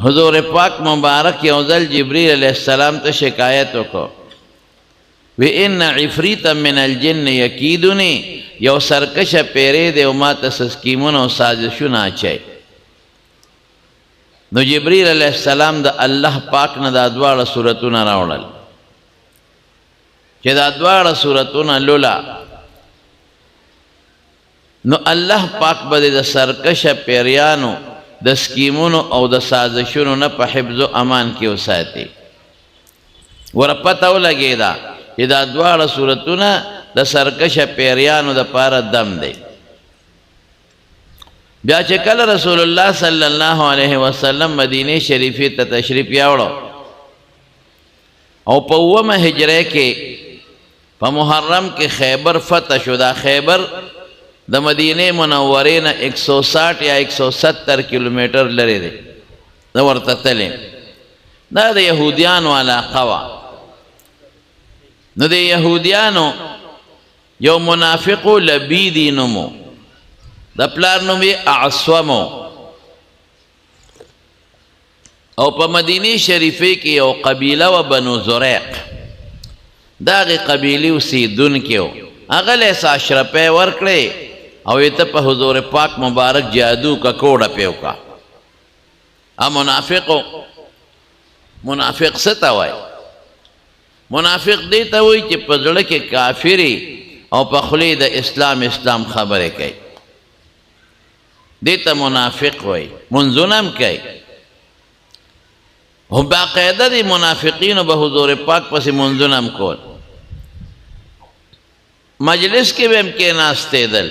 حضور پاک مبارک یو ځل جبریل علیہ السلام ته شکایت وکړو وی ان عفریتا من الجن یکیدنی یو سرکش پیری دی او ما ته سکیمون او سازشونه اچي نو جبریل علیہ السلام د الله پاک نه دا دواړه سورتونه راوړل چې دا دواړه سورتونه لولا نو الله پاک به د سرکش پیریانو د سکیمونو او د سازشونو نه په حفظ او امان کې وساتي ورپته ولګیدا چې دا دواړه سورتونه د سرکش پیریانو د پاره دم دی بیا چې کله رسول الله صلی الله علیه وسلم مدینه شریفه ته تشریف یاوړو او په اومه هجره کې په محرم کې خیبر فتح شو دا خیبر د مدینه منوره نه 160 یا 170 کیلومتر لري دی دا ورته تللی دا د یهودیانو علاقه وه نو د یهودیانو یو منافقو لبیدی نمو د پلار نوم یې اعصمو او په مدینه شریفه کې یو قبیله و بنو زریق دا هغې قبیلې اوسېدونکي و هغه له څه اشرفۍ ورکړې او یې ته په حضور پاک مبارک جادو ککوړه پې وکړه منافق څه ته وایي منافق دې ته وایي چې په زړه کې کافري او په خولې د اسلام خبرې کوي دې ته منافق وایي منځونه هم کوي خو باقاعده د منافقینو به حضور پاک پسې منځونه هم کول مجلس کې به هم کېناستېدل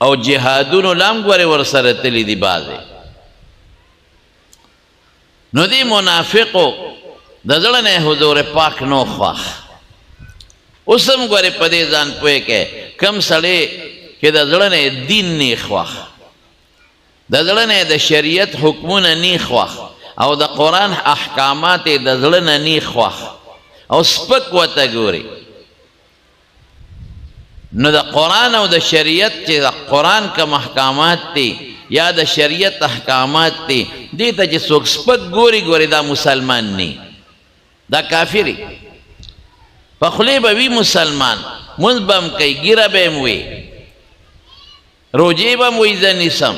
او جهادونو لا هم ګورې ورسره تلي دي بعضې نو دې منافقو د زړه نه حضور پاک نو خوښ اوس هم ګورې په دې ځان پوه کې کم سړی چې د زړه نه دین نه خوښ د زړه نه د شریعت حکمونه نه خوښ او د قرآن احکامات د زړه نه نه خوښ او سپک ورته ګوري نو د قرآن او د شریعت چې د قرآن کوم احکامات دي یا د شریعت احکامات دي دې ته چې څوک سپک ګوري دا مسلمان نه دا کافری په خولې به وي مسلمان مونځ به هم کوي ږیره به هم وي روژې به هم وایي زه نیسم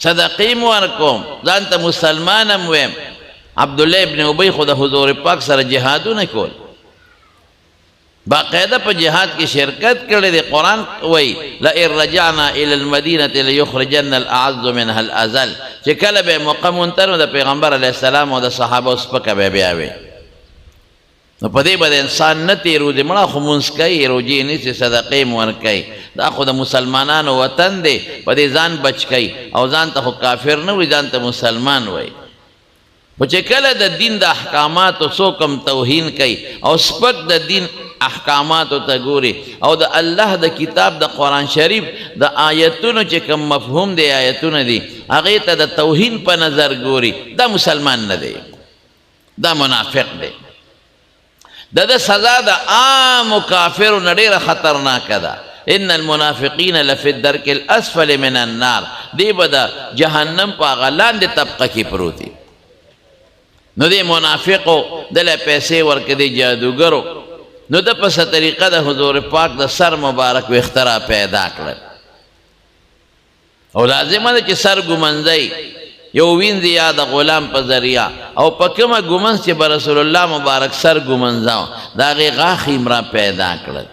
صدقې م ورکوم ځان ته مسلمان هم ویم عبدالله ابن ابی خو د حضور پاک سره جهادونه کول باقاعده په جهاد کې شرکت کړی دی قرآن وایي لئن رجعنا الى المدینة لیخرجن الاعز منها الاذل چې کله به موقع منتر د پیغمبر علیه السلام او د صحابه سپکه به بیا وي نو په دې باندې انسان نه تېروځي مړه خو مونځ کوي روژې نیسي صدقې م ورکوي دا خو د مسلمانانو وطن دی په دې ځان بچ کوي او ځان ته خو کافر نه وي ځان ته مسلمان وایي خو چې کله د دین د احکاماتو څوک هم توهین کوي او سپک د دین احکاماتو ته ګوري او د الله د کتاب د قرآن شریف د آیتونو چې کوم مفهوم دی آیتونه دي هغې ته د توهین په نظر ګوري دا مسلمان نه دی دا منافق دی د سزا د عامو کافرو نه ډېره خطرناکه ده ان المنافقین لفی الدرک الاسفل من النار دی به د جهنم په هغه لاندې طبقه کې پروت دي نو دې منافقو دله پیسې ورکړي جادوګرو نو د په څه طریقه د حضور پاک د سر مبارک ویښته پیدا کړل او لازمه ده چې سر ګمنځئ یو وینځي یا د غلام په ذریعه او په کومه ګمنځ چې به رسول الله مبارک سر ګمنځاو د هغې غاښ یې پیدا کړل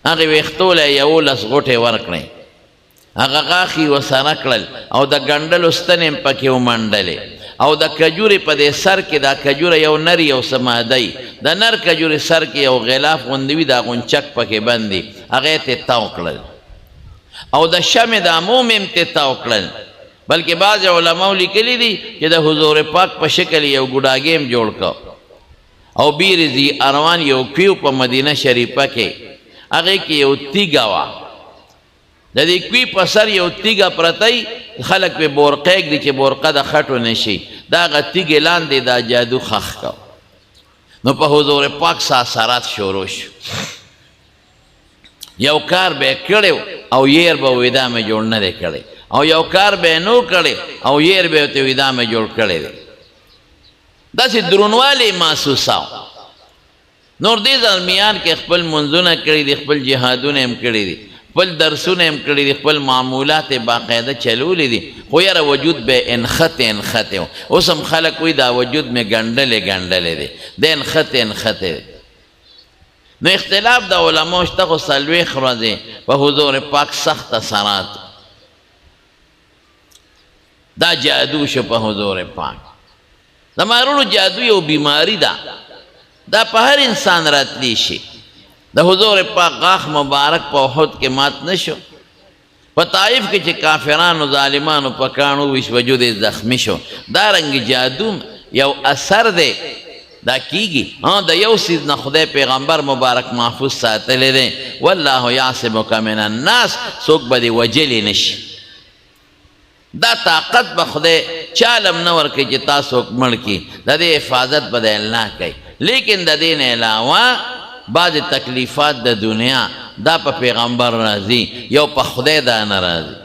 هغې ویښتو له 11 غوټې ورکړې هغه غاښ یې ورسره کړل او د ګنډلو ستنې هم پکې ومنډلې او د کجورې په دې سر کې دا کجوره یو نر یو څه مادی د نر کجورې سر کې یو غلاف غوندې وي دا غونچک پکې بند دي هغه یې تې تاو کړل او د شمې د عموم هم تې تاو کړل بلکې بعض علماو لیکلي دي چې د حضور پاک په شکل یو ګوډاګی هم جوړ کړ او بیر ذی اروان یو کوی په مدینه شریفه کې هغې کې یو تیږه وه د دې کوی په سر یو تیږه پرتی خلک پې بورقه ږدي چې بورقه د خټو نه شي دا هغه تیږې لاندې دا جادو خښ کړ نو په حضور پاک اثرات شروع شو یو کار به یې کړی او یېر به وایي دا مې جوړ نه دی کړی او یو کار به نو کړي او ير به ته ودا مې جوړ کړي دي داسې درونوالی محسوساو نور دې درمیان کې خپل منځونه کړي دي خپل جهادونه هم کړي دي خپل درسونه هم کړي دي خپل معمولات باقاعده چلولې دي خو یاره وجود به انخته اوس هم خلک وایي دا وجود مې ګنډلې دی د انخته نو اختلاف د علماو شته خو څلوېښت ورځې په حضور پاک سخت اثرات دا جادو شو په حضور پاک د مارونو جادو یو بیماری ده دا په هر انسان راتلی شي د حضور پاک غاښ مبارک په احد کې مات نشو په طائف کې چې کافرانو ظالمانو په کاڼو ویش وجود زخمی شو دا رنګ جادو یو اثر دی دا کیږي د یو څیز نه خدای پیغمبر مبارک محفوظ ساتلی دی والله یعصمک من الناس څوک به دې وجلی نشي دا طاقت به خدای چالم نه ورکوي چې تا څوک مړ کړي د دې حفاظت به د الله کوي لیکن د دې نه علاوه بعض تکلیفات د دنیا دا په پیغمبر راځي یو په خدای دا نه راځي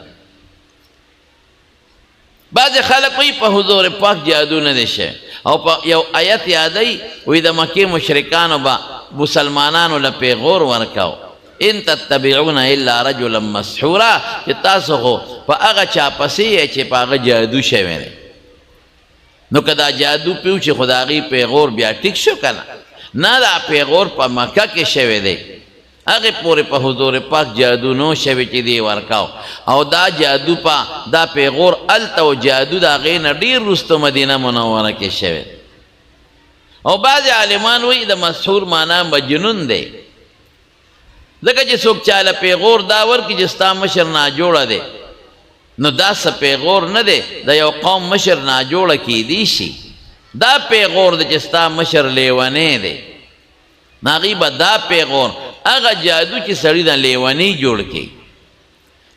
بعض خلک وایي په حضور پاک جادو نه دی شوی او په یو آیت یادوي وایي د مکې مشرکانو به مسلمانانو له پیغور ورکاو ان تتبعون الا رجلا مسحورا چې تاسو خو په هغه چا پسې یې چې په هغه جادو شوی دی نو که دا جادو پیو چې خو د هغې پیغور بیا ټیک شو که نه دا پیغور په مکه کې شوی دی هغې پورې په حضور پاک جادو نو شوی چې دی ورکاو او دا جادو دا پیغور هلته و جادو د هغې نه ډېر وروسته مدینه منوره کې شوی او بعضې عالمان وایي د مسحور معنا مجنون دی ځکه چې څوک چاله پیغور دا ورکړي چې ستا مشر ناجوړه دی نو دا څه پیغور نه دی د یو قوم مشر ناجوړه کیدی شي دا پیغور دی چې ستا مشر لیونی دی هغې به دا پیغور هغه جادو چې سړي د لیونی جوړ کړي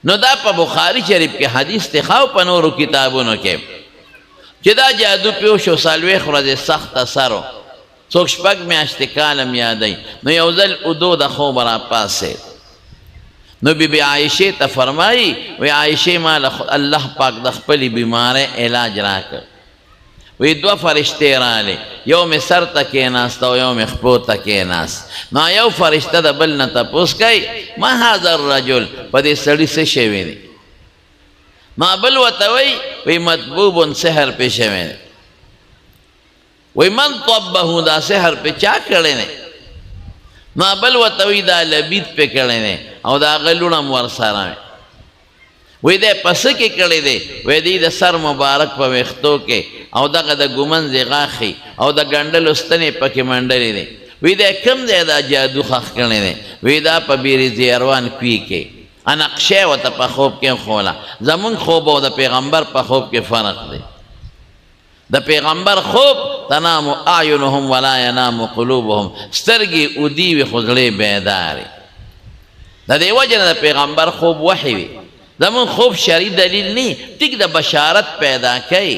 نو دا په بخاري شریف کې حدیث دی خو په نورو کتابونو کې چې دا جادو پیو شو څلوېښت ورځې سخت اثر و څوک شپږ میاشتې کالم یادوي نو یو ځل اودو د خوبه راپاڅېد نو بی عایشې ته فرمایي وی عایشې ما الله پاک د خپلې بیمارۍ علاج راکړ وی دوه فرشتې راغلې یو مې سر ته کېناست او یو مې خپو ته کېناست نو یو فرشته د بل نه تپوس کوي ما هذا الرجل په دې سړي څه شوي دی ما بل ورته وی مطبوب سحر پې شوی دی وی من طبه دا سحر پہ چا کړی دی ما بل ورته وی دا لبید پہ کړی دی او دا هغه لوڼه ور سره وی دی په څه کې کړی دی وی دی د سر مبارک په ویښتو کې او دغه د ګومنځې غاښې او د ګنډلو ستنې پکې منډلې دی وی دی کوم دی دا جادو ښخ کړی دی وی دا په بیریزي اروان کوی کې نقشه ورته په خوب کې ښوله زمونږ خوب او د پیغمبر په خوب کې فرق دی د پیغمبر خوب تنام اعینهم ولا ینام قلوبهم سترګې اودي وي خو زړې بیدارې د دې وجه نه د پیغمبر خوب وحی وي زمون خوب شرعي دلیل نه ټیک د بشارت پیدا کوي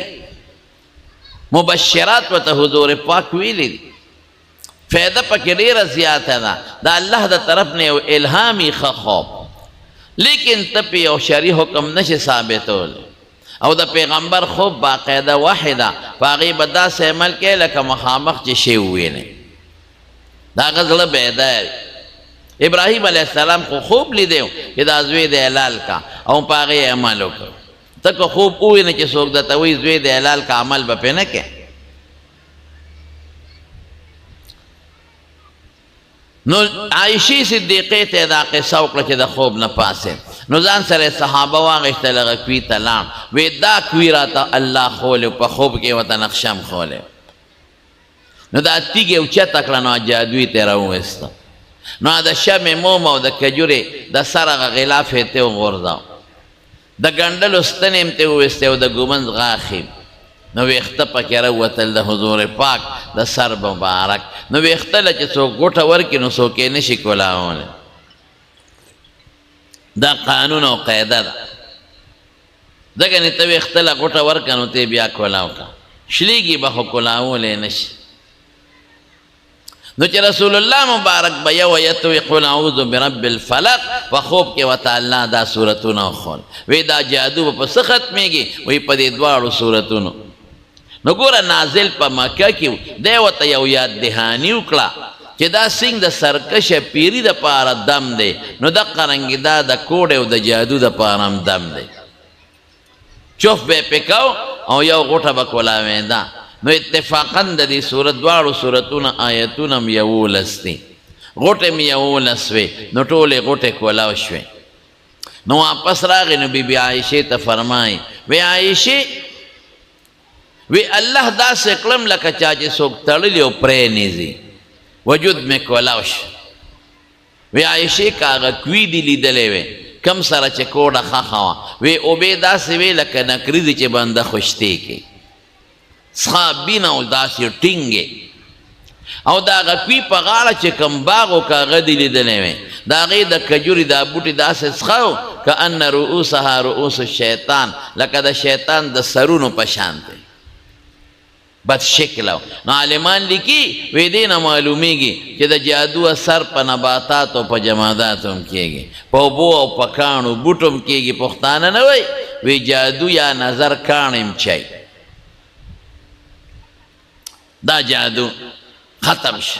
مبشرات ورته حضور پاک ویلی دي فایده پکې ډېره زیاته ده د الله د طرف نه یو الهامي ښه خوب لیکن ته پې یو شرعي حکم نشي ثابتولی او د پیغمبر خوب باقاعده وحی ده په هغې به داسې عمل کوي لکه مخامخ چې شی وویني د هغه زړه بیدار ابراهیم علیه السلام خو خوب لیدی چې دا زوی د حلال کا او په هغې عمل وکړ ته که خوب ووینې چې څوک درته وایي زوی د حلال کا عمل به پې نه کوې نو عایشې صدیقې ته دا قصه وکړه چې د خوب نه پاسېد نو ځان سره صحابه واغېشتل هغه کوي ته لاړ وی دا کوي راته الله خولی په خوب کې ورته نقشه م خولی نو دا تیږې اوچته کړه نو جادوي ته یې راوویسته نو د شمې موم او د کجورې د سر هغه غلاف یې ته وغورځاو د ګنډلو ستنې م ته وویستې او د ګومنځ غاښې نو ویښته پکې راووتل د حضور پاک د سر مبارک نو ویښته له چې څوک ګوټه ورکړي نو څوک یې نشي کولاولی دا قانون او قاعده ده ځکه نه ته ویښته له ګوټه ورکړه نو ته بیا کولاو کړه شلیږي به خو کولاولی نشي نو چې رسول الله مبارک به یو آیت وی قل اعوذ برب الفلق په خوب کې ورته الله دا سورتونه وښول وی دا جادو به په څه ختمېږي وی په دې دواړو سورتونو نو ګوره نازل په مکه کې دی ورته یو یاد دهاني وکړه چې دا سنګ د سرکشه پیري دپاره دم دی نو دقه رنګې دا د کوډ او د جادو دپاره هم دم دی چوف به یې پې کو او یو غوټه به کولاوېده نو اتفاقا د دې صورت دواړو صورتونه آیتونه هم 11 دي غوټې م 11 وې نو ټولې غوټې کولاو شوې نو واپس راغی نو بیبي عایشې ته فرمایي وی عایشې وی الله داسې کړم لکه چا چې څوک تړلي او پرېنیزي وجود مې کولاو شو وی عایشې کاغه کوي دي لیدلی وې کم سره چې کوډه ښخه وه وی اوبې داسې وې لکه نکریزې چې بنده خوشتې کوي صحابین او داسې ټینګې او د هغه کوي په غاړه چې کوم باغ و کاغه دي لیدلی وې د هغې د کجورې دا بوټي داسې څخه و کأن رؤوسها رؤوس الشیطان لکه د شیطان د سرونو په شان دی بد شکل نو عالمان لیکي وی دې نه معلومیږي چې د جادو اثر په نباتاتو په جماداتو هم کېږي په اوبو او په کاڼو بوټو هم کېږي پښتانه نه وی وی جادو یا نظر کاڼ هم چای دا جادو ختم شو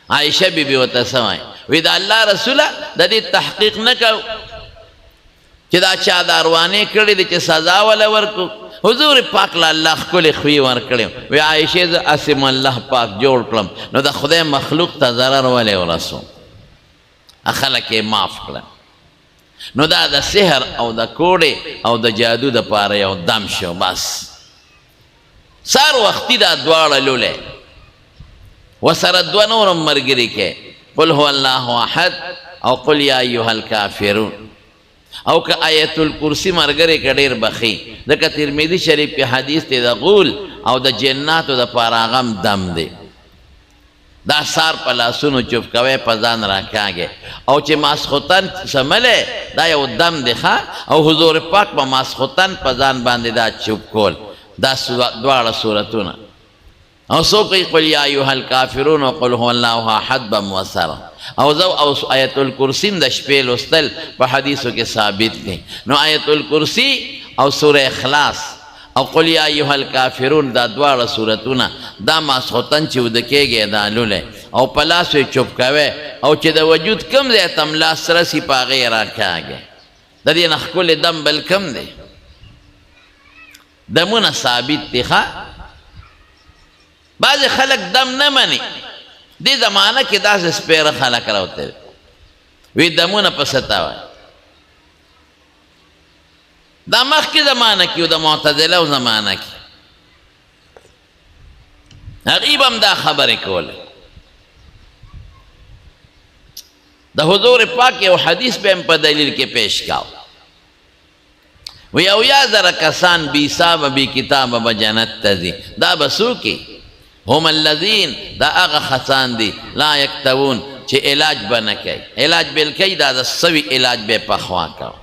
عائشہ بی بی ورته سوای وی دا الله رسوله د دې تحقیق نه کو چې دا چا د اروانې کړي دي چې سزا ولا ورکو حضور پاک له الله ښکلې خوی ورکړی وی عایشې زه اسم الله پاک جوړ کړم نو د خدای مخلوق ته ضرر ولې ورسو خلک یې معاف کړه نو دا د سحر او د کوډې او د جادو دپاره یو دم شو بس سار وختي دا دواړه لولی وسره دوه نور هم ملګري کې قل هو الله احد او قل یا ایها الکافرون او که آیت الکرسی مرګري که ډېر بخي ځکه ترمذي شریف کې حدیث دی د غول او د جناتو دپاره هغه هم دم دی دا سار په لاسونو چوپ کوئ په ځان راکاږئ او چې ماسخوتن سملی دا یو دم دی ښه او حضور پاک په ماسخوتن په ځان باندې دا چوپ کول دا دواړه صورتونه او څوک یې قل یا ایها الکافرون او قل هو الله احد به موثره او زو او آیت الکرسی د شپې لوستل په حدیثو کې ثابت دی نو آیت الکرسی او سوره اخلاص او قل یا ایها الکافرون دا دواړه صورتونه دا ماسخوتن چې وده کېږي دا لولی او په لاس یې چوپ کوئ او چې د وجود کم ځای ته ملاس رسي په هغې یې راکاږئ د دې نه ښکلی دم بل کم دی دمونه ثابت دی ښه بعضې خلک دم نه مني دې زمانه کې داسې سپیره خلک راوتلی وی دمونه په څه ته وایي دا مخکې زمانه کې و د معتزله زمانه کې هغوی به هم دا خبرې کولې د حضور پاک یو حدیث به هم په دلیل کې پیش کاو وی او یا زره کسان بی حساب بی کتاب به جنت ته ځي دا به څوک هم الذین دا هغه خسان دي لا یکتوون چې علاج به نه کوي علاج به کوي دا د سوي علاج به پخوا کوي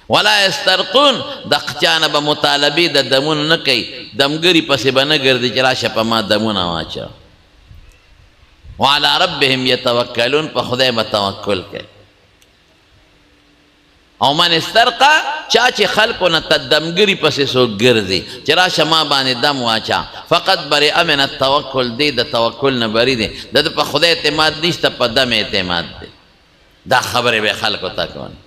ولا یسترقون د چانه به مطالبې د دمونو نه کوي دمګري پسې به نه ګرځي چې راشه په ما دمونه واچوه وعلى ربهم یتوکلون په خدای به توکل کوي او من استرقا چا چې خلکو نه دمګري پسې څوک ګرځي چې راشه ما باندې دم واچا فقط برئ من التوکل دی د توکل نه بری دی د په خدای اعتماد نشته په دم اعتماد دی دا خبرې به خلکو ته کوله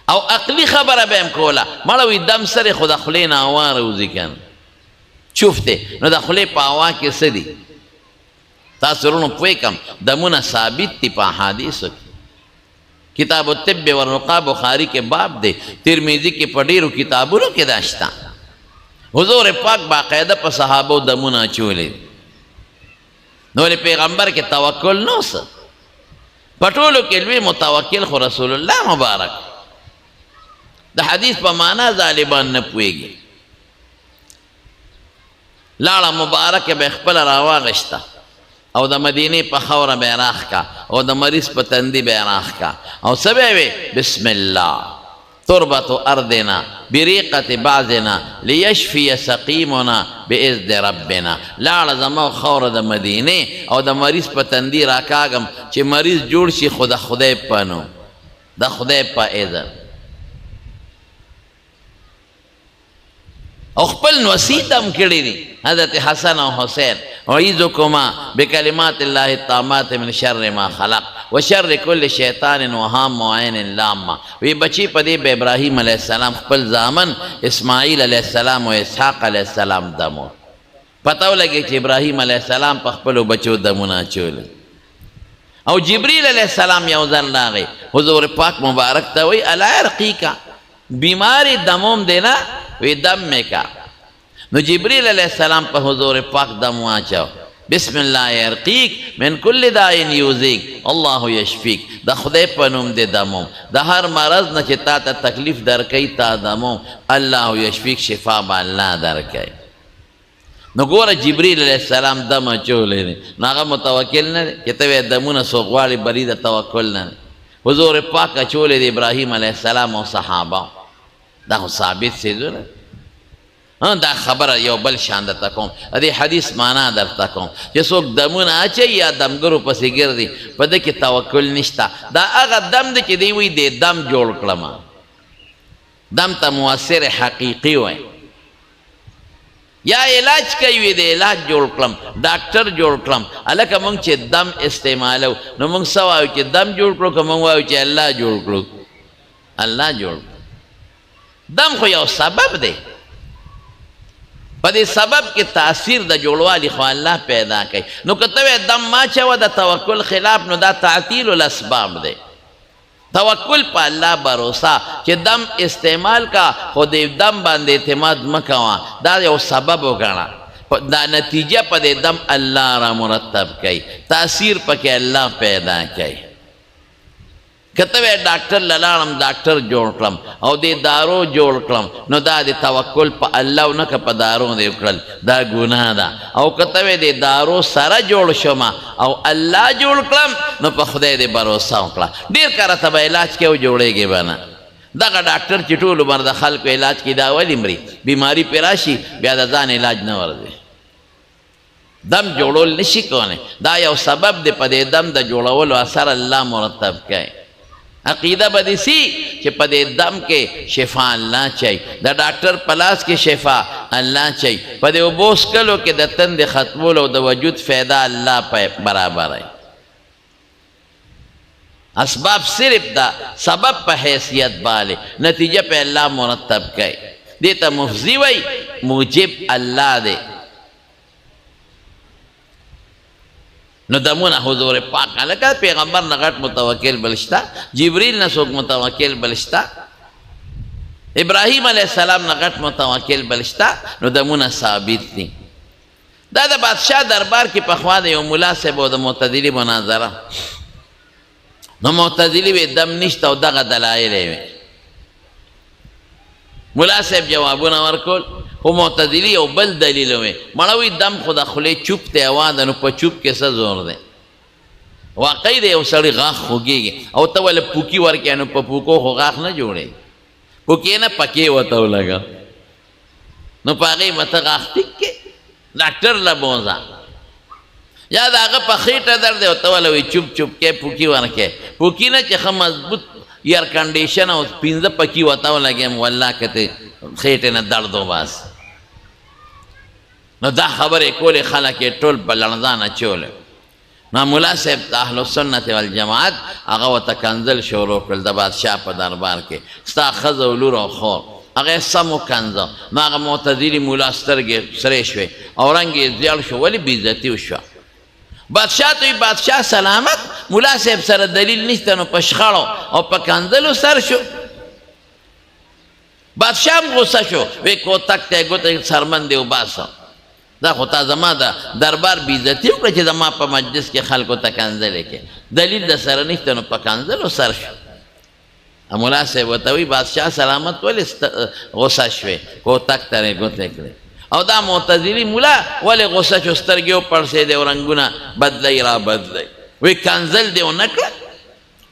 او عقلي خبره به هم کوله مړه وي دم سره خو د خولې نه هوا راوځي که نه چوف دی نو د خولې په هوا کې څه دي تاسو ورونو پوه کم دمونه ثابت دي په احادیثو کې کتاب الطب والرقا بخاری کے باب دے ترمذی کے پډیرو کتابونو کې دا شته حضور پاک باقاعده په صحابو دمونه چولې نو له پیغمبر کې توکل نو څه پټولو کې لوی متوکل خو رسول الله مبارک د حدیث په معنا ظالمان نه پوهېږي لاړه مبارک به خپل راواغشته او د مدینې په خوره به یې راښکا او د مریض په تندي به یې راښکا او څه به یې وې بسم الله تربة أرضنا بريقة بعضنا ليشفي سقيمنا بإذن ربنا. لاړه زما خوره د مدینې او د مریض په تندي راکاږم چې مریض جوړ شي خو د خدای په نوم، د خدای په اذن. او خپل وصیت هم کړی دی حضرت حسن او حسین، اعیذکما بکلمات الله التامات من شر ما خلق وشر کل شیطان وهام وعین لامه. وی بچی په دې به ابراهیم علیه السلام خپل زامن اسماعیل علیه السلام او اسحاق علیه السلام دمو. پته ولګي چې ابراهیم علیه السلام په خپلو بچو دمونه اچول. او جبریل علیه السلام یو ځل راغی حضور پاک مبارک ته وی الا یرقیکا، بیماری دموم دینا وی دم میں کا. نو جبریل علیہ السلام پر حضور پاک دم واچاو، بسم اللہ یرقیک من کل دائن یوزیک اللہ یشفیک. دا خدای پنوم دے دموم، دا ہر مرض نہ چتا تا تکلیف در کئی تا دموم، اللہ یشفیک شفا با اللہ در کئی. نو گورا جبریل علیہ السلام دم اچولے نے، ناغا متوکل نے کتوے دمون سوقوالی برید توکل نے. حضور پاک اچولے دے ابراہیم علیہ السلام و صحابہ. دا خو ثابت سیزو نه. دا خبر یو بل شان درته کوم، دې حدیث معنا درته کوم چې څوک دمونه اچوي یا دمګرو پسې ګرځي په ده کې توکل نشته. دا هغه دم دی چې دی وایي دې دم جوړ کړم، دم ته مؤثر حقیقي وایي. یا علاج کوي د علاج جوړ کړم، ډاکټر جوړ کړم. هلکه موږ چې دم استعمالو نو موږ څه وایو چې دم جوړ کړو، که موږ وایو چې الله جوړ کړو؟ الله جوړ کړو. دم خو یو سبب دی، په دې سبب کې تاثیر د جوړوالي خو الله پیدا کوي. نو که ته وایې دم ما چوه د توکل خلاف، نو دا تعطیل الاسباب دی. توکل په الله بروسه چې دم استعمال کا، خو دې دم باندې اعتماد مه کوه، دا یو سبب وګڼه. دا نتیجه په دې دم الله را مرتب کوي، تاثیر پکې الله پیدا کوي. کته وی ډاکټر لاړم ډاکټر جوړ کړم او دې دارو جوړ کړم، نو دا د توکل په الله او نه که په دارو دې وکړل، دا ګناه ده. او کته وی د دارو سره جوړ شوم او الله جوړ کړم، نو په خدای دې باروسه وکړه. ډېر کاره ته به علاج کې او جوړېږي به نه. دغه ډاکټر چې ټول عمر د خلکو علاج کې دا ولې مري، بیماري پرې راشي بیا د ځان علاج نه ورځي. دم جوړول نشي کولی، دا یو سبب دی. په دې دم د جوړولو اثر الله مرتب کوي. عقیدہ بدیسی کہ پدے دم کے شفا اللہ چاہی، دا ڈاکٹر پلاس کے شفا اللہ چاہی، پدے اوبوس کلو کہ دا تند ختمولو دا وجود فیدہ اللہ پہ برابر ہے. اسباب صرف دا سبب پہ حیثیت بالے، نتیجہ پہ اللہ مرتب کئے. دیتا مفضی وی موجب اللہ دے. نو دمونه حضور پاک لکه پیغمبر نه غټ متوکل بلشتا، جبریل نه څوک متوکل بلشتا، ابراهیم علیه السلام نه غټ متوکل بلشتا. نو دمونه ثابت دي. دا د بادشاہ دربار کې پخوا د یو ملا صاحب او د معتزلي مناظره. نو معتزلي وی دم نشته او دغه دلایل وي. ملا صاحب جوابونه ورکول، خو معتزلی یو بل دلیل وی، مړوي دم خو د خولې چوپ دی، هوا ده، نو په چوپ کې څه زور دی. واقعي دی یو سړی غاښ خوږېږي او ته ولې پوکي ورکړې، نو په پوکو خو غاښ نه جوړېږي. پوکې نه پکې ورته ولګه، نو په هغې به ته غاښ ټیک کې ډاکټر له بوځه. یا د هغه په خېټه درد دی او ته ولې وایي چوپ چوپ کې پوکي ورکړې. پوکي نه چې ښه مضبوط ایئر کنډیشن او 15 پکې ورته ولګېم، والله که ته خېټې نه درد وباس. نو دا خبرې کولې خلک یې ټول په لړزان اچولې. نو ملا صاحب د اهل سنت والجماعت هغه ورته کنځل شروع کړل د بادشاه په دربار کې، ستا ښځه او لور او خور. هغه یې سم وکنځه. نو هغه معتزلي ملا سترګې سرې شوې او رنګ یې زیړ شو، ولې بېعزتي وشوه. بادشاہ تو بادشاہ سلامت، ملا صاحب سره دلیل نشته، نو په شخړو او په کنځلو سر شو. بادشاہ هم غصه شو، وی کوتک ته ګوته سرمن دی وباسه. دا خو تا زما د دربار بېعزتي وکړه چې زما په مجلس کې خلکو ته کنځلې کې، دلیل د سره نشته، نو په کنځلو سر شو. ملا صاحب ورته وی بادشاہ سلامت ولې غصه شوې، کوتک ته یې ګوتې کړې. او دا معتزلی مولا ولې غصه شو، سترګې وپړسېدې او رنګونه بدلی را بدلی. وی کنځل دې ونه کړه،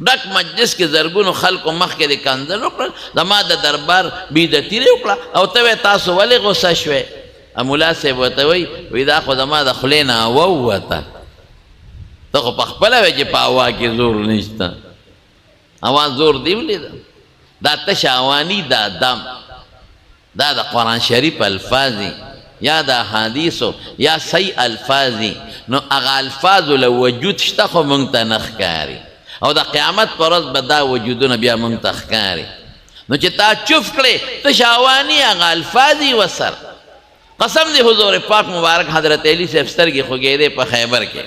ډک مجلس کې زرګونو خلکو مخکې د کنځل وکړل زما د دربار بېعزتي دې وکړه او ته وایې تاسو ولې غوسه شوې ملا صاحب ورته وایي دا خو زما د خولې نه هوا ووته ته خو پخپله وایې چې په هوا کې زور نشته هوا زور دې ولیده دا تش اواني دا دم دا د قرآن شریف الفاظي یا د احادیثو یا صحیح الفاظي نو هغه الفاظو له وجود شته خو موږ ته نه ښکاري او د قیامت پر ورځ به دا وجودونه بیا موږ ته ښکاري نو چې تا چوف کړې تش اواني هغه الفاظي وسر قسم دی حضور پاک مبارک حضرت علی صاحب سترګې خوږېدې په خیبر کې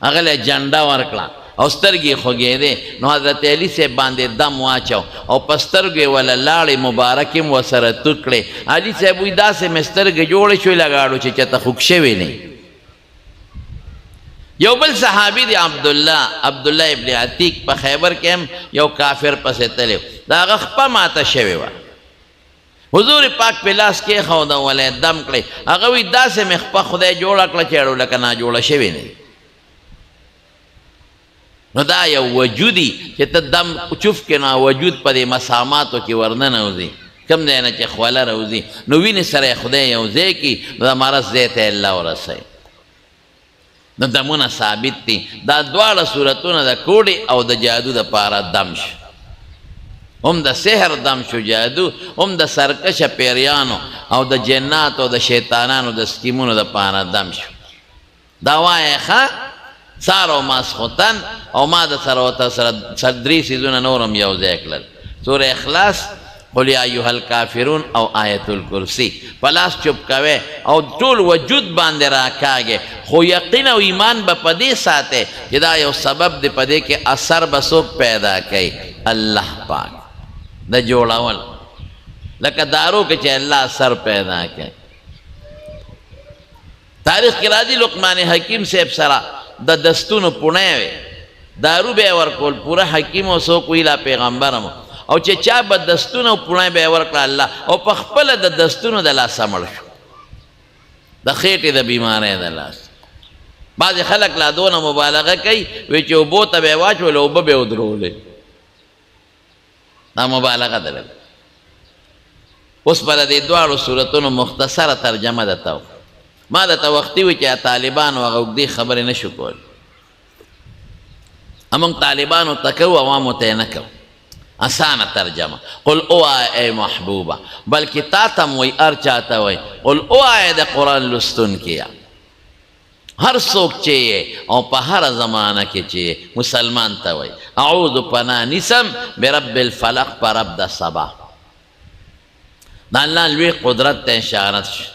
هغه له جنډه ورکړه او سترګې خوږېدې نو حضرت علی صاحب باندې دم واچو او په سترګې وله لاړې مبارکې م ورسره تو کړې علي صاحب وایي داسې مې سترګې جوړې شوې لګاړو چې چېرته خوږ شوې نه یو بل صحابي دی عبدالله ابن عتیق په خیبر کې هم یو کافر پسې تلی د هغه خپه ماته شوې وه حضور پاک په لاس کېښوده ولی دم کړی هغه وایي داسې مې خپه خدای جوړه کړه چې اړو لکه ناجوړه شوې نه نو دا یو وجودي چې ته دم چوف کې نو وجود په دې مساماتو کې ورننوځي کوم ځای نه چې خوله راوځي نو وینې سره خدای یو ځای کړي نو د مرض ځای ته الله ورسوي نو دمونه ثابت دي دا دواړه صورتونه د کوډې او د جادو دپاره دم شو هم د سحر دم شو جادو هم د سرکشه پیریانو او د جنات او د شیطانانو د سکیمونو دپاره دم شو دا وایې ښه سار او ماسخوتن او ما د سره ورته سره درې څیزونه نور هم یو ځای کړل سوره اخلاص قل یا ایها الکافرون او آیت الکرسی پلاس چوپ کوئ او ټول وجود باندې راکاږئ خو یقین او ایمان به په دې ساتئ چې دا یو سبب دی په دې کې اثر به څوک پیدا کوي الله پاک د جوړول لکه دارو کې چې الله اثر پیدا کوي تاریخ کې راځي لقمان حکیم صاحب سره د دستونو پوڼې وې دارو به یې ورکول پوره حکیم او څوک وی لا پیغمبر هم او چې چا به دستونه پوڼې به یې ورکړه الله او په خپله د دستونو د لاسه مړ شو د خېټې د بیمارۍ د لاس بعضې خلک لا دونه مبالغه کوي وایي چې اوبو ته به یې واچولې اوبه به یې ودرولې دا مبالغه ده اوس به د دې دواړو صورتونو مختصره ترجمه درته ما درته وختي وي چې طالبانو هغه اوږدې خبرې نه شو کولی موږ طالبانو ته کوو عوامو ته یې نه کوو اسانه ترجمه قل اوایه ای محبوبه بلکې تا ته م وایي هر چا ته وایي قل اوایه د قرآن لوستونکیه هر څوک چې یې او په هره زمانه کې چې یې مسلمان ته وایي اعوذ پناه نیسم برب الفلق په رب د سبا د الله لوی قدرت ته اشارت شو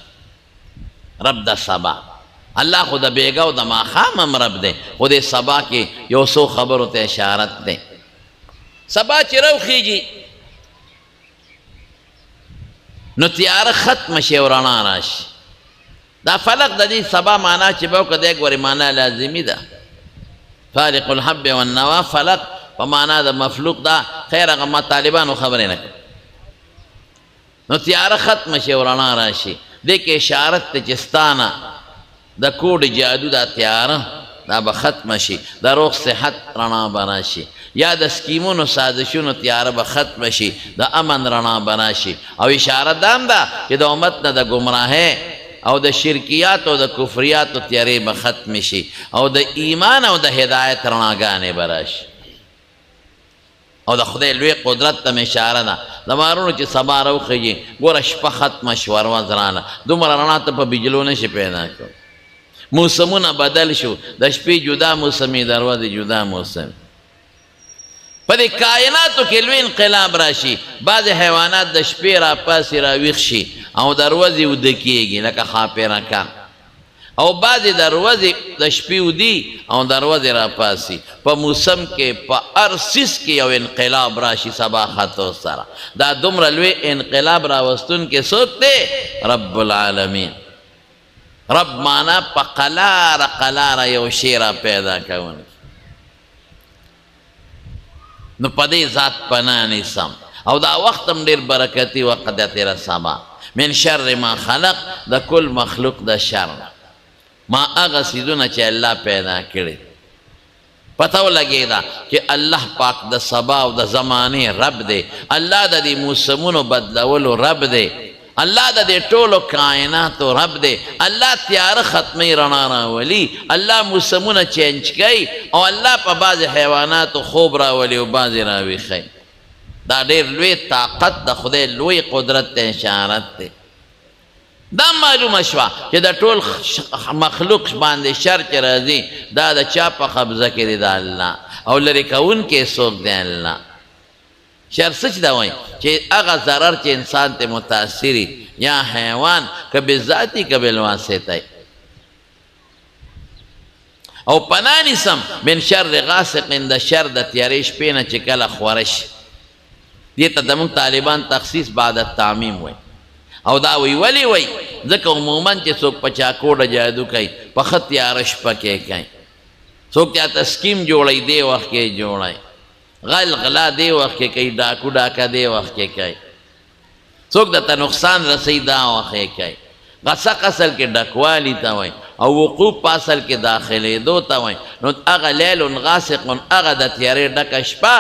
رب د سبا الله خو د بیګا او د ماښام هم رب دی خو د سبا کې یو څو خبرو ته اشارت دی سبا چې روخیږي نو تیاره ختمه شي او رڼا راشي دا فلق د دې سبا معنا چې به وکړه دی ګورې معنا لازمي ده فارق الحب والنوا فلق په معنا د مفلوق ده خیر هغه ما طالبانو خبرې نه کوي نو تیاره ختمه شي او رڼا راشي دې کې اشارت ته چې ستانه د کوډ جادو دا تیاره دا به ختمه شي د روغ صحت رڼا به راشي یا د سکیمونو سازشونو تیاره به ختمه شي د امن رڼا به راشي او اشاره دا هم ده چې د امت نه د ګمراهۍ او د شرکیات او د کفریاتو تیارې به ختم شي او د ایمان او د هدایت رڼاګانې به راشي او د خدای لوی قدرت ته اشاره ده د مارونو چې سبا روخیږي ګوره شپه ختمه شوه ورځ راله دومره رڼا ته په بجلو نشي پیدا کړو موسمونه بدل شو د شپې جدا موسمي د ورځې جدا موسم په دې کائناتو کې لوی انقلاب راشي بعضې حیوانات د شپې راپاسې راویښ شي او د ورځې وده کېږي لکه خاپیرکان او بعضې د ورځې د شپې ودي او د ورځې راپاسي په موسم کې په هر څیز کې یو انقلاب راشي سبا خطو سره دا دومره لوی انقلاب راوستونکی څوک دی رب العالمین رب معنا په قلاره قلاره یو شی را پیدا کوونکی نو په دې ذات پناه نیسم او دا وخت هم ډېر برکتي وخت دی تېره سبا من شر ما خلق د کل مخلوق د شر ما هغه څیزونه چې الله پیدا کړي پتہ ولګېده چې الله پاک د سبا او د زمانې رب دی، الله د دې موسمونو بدلولو رب دی، الله د دې ټولو کائناتو رب دی، الله تیاره ختمي رڼا راولي، الله موسمونه چینج کوي او الله په بعضې حیواناتو خوب راولي او بعضې راویښوي. دا ډېر لوی طاقت د خدای لوی قدرت ته اشارت دی. دا معلومه شوه چې د ټول مخلوق باندې شر چې راځي دا د چا په قبضه کې دی؟ د الله. او لرې کوونکی څوک دی؟ الله. شر څه چې دا وایي چې هغه ضرر چې انسان ته متاثري یا حیوان که بذاتي که بالواسطه. او پناه نیسم من شر غاسق د شر د تیارې شپې نه چې کله خوره شي. دې ته زموږ طالبان تخصیص بعد التعمیم وایي. او دا وی ولی وی ځکه عموما چې څوک په چاکوډه جادو کوي په ښه تیاره شپه کې کوي، څوک چاته سکیم جوړوي دې وخت کې جوړوي، غل غلا دې وخت کې کوي، ډاکو ډاکه دې وخت کې کوي، څوک درته نقصان رسوي دا وخت کې کوي. غسق اصل کې ډکوالي ته وایي او وقوف په اصل کې داخلېدو ته وایي. نو هغه لیل غاسق هغه د تیارې ډکه شپه